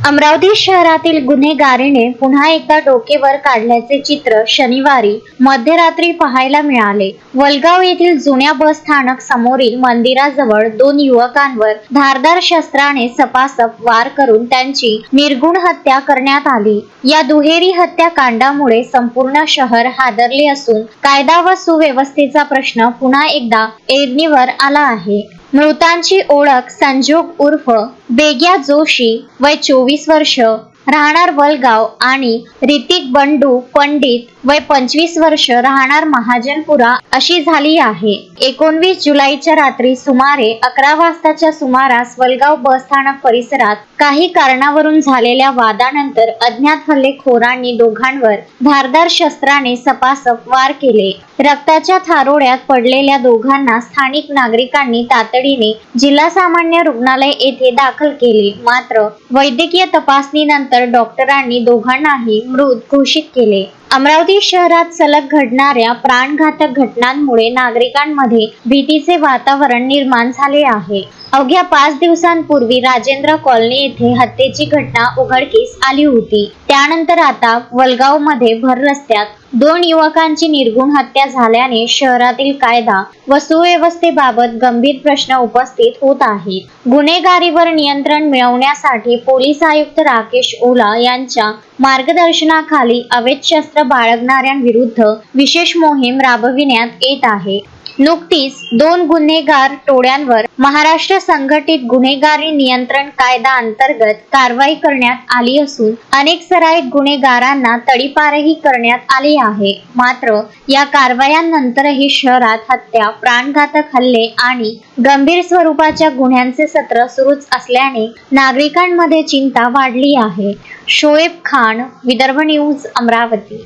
अमरावती शहरातील गुन्हेगारीने पुन्हा एकदा डोके वर काढल्याचे चित्र शनिवारी मध्यरात्री पाहायला मिळाले। वलगाव येथील जुन्या बस स्थानक समोरील मंदिराजवळ दोन युवकांवर धारदार शस्त्राने सपासप वार करून त्यांची निर्घृण हत्या करण्यात आली। या दुहेरी हत्याकांडामुळे संपूर्ण शहर हादरले असून कायदा व सुव्यवस्थेचा प्रश्न पुन्हा एकदा ऐरणीवर आला आहे। मृतांची ओळख संजोग उर्फ बेग्या जोशी वय 24 वर्ष राहणार वलगाव आणि ऋतिक बंडू पंडित वय 25 वर्ष राहणार महाजनपुरा अशी झाली आहे। 19 जुलैच्या रात्री सुमारे 11 वाजताच्या सुमारास वलगाव बस स्थानक परिसरात काही कारणावरून झालेल्या वादानंतर अज्ञात हल्लेखोरांनी दोघांवर धारदार शस्त्राने सपासप वार केले। रक्ताच्या थारोळ्यात पडलेल्या दोघांना स्थानिक नागरिकांनी तातडीने जिल्हा सामान्य रुग्णालय येथे दाखल केले, मात्र वैद्यकीय तपासणीनंतर डॉक्टरांनी दोघांनाही मृत घोषित केले। अमरावती शहरात सलग घडणाऱ्या प्राणघातक घटनांमुळे नागरिकांमध्ये भीतीचे वातावरण निर्माण झाले आहे। अवघ्या 5 दिवसांपूर्वी राजेंद्र कॉलनी येथे हत्येची घटना उघडकीस आली होती। त्यानंतर आता वलगाव मध्ये भर रस्त्यात 2 युवकांची निर्घृण हत्या झाल्याने शहरातील कायदा व सुव्यवस्थेबाबत गंभीर प्रश्न उपस्थित होत आहेत। गुन्हेगारीवर नियंत्रण मिळवण्यासाठी पोलीस आयुक्त राकेश ओला यांच्या मार्गदर्शनाखाली अवैध शस्त्र बाळगणाऱ्यांविरुद्ध विशेष मोहीम राबविण्यात येत आहे। नुकतीच 2 गुन्हेगार टोळ्यांवर महाराष्ट्र संघटित गुन्हेगारी नियंत्रण कायदा अंतर्गत कारवाई करण्यात आली असून अनेक सराईत गुन्हेगारांना तडीपारही करण्यात आले आहे। मात्र या कारवायांनंतरही शहरात हत्या, प्राणघातक हल्ले आणि गंभीर स्वरूपाच्या गुन्ह्यांचे सत्र सुरूच असल्याने नागरिकांमध्ये चिंता वाढली आहे। शोएब खान, विदर्भ न्यूज, अमरावती।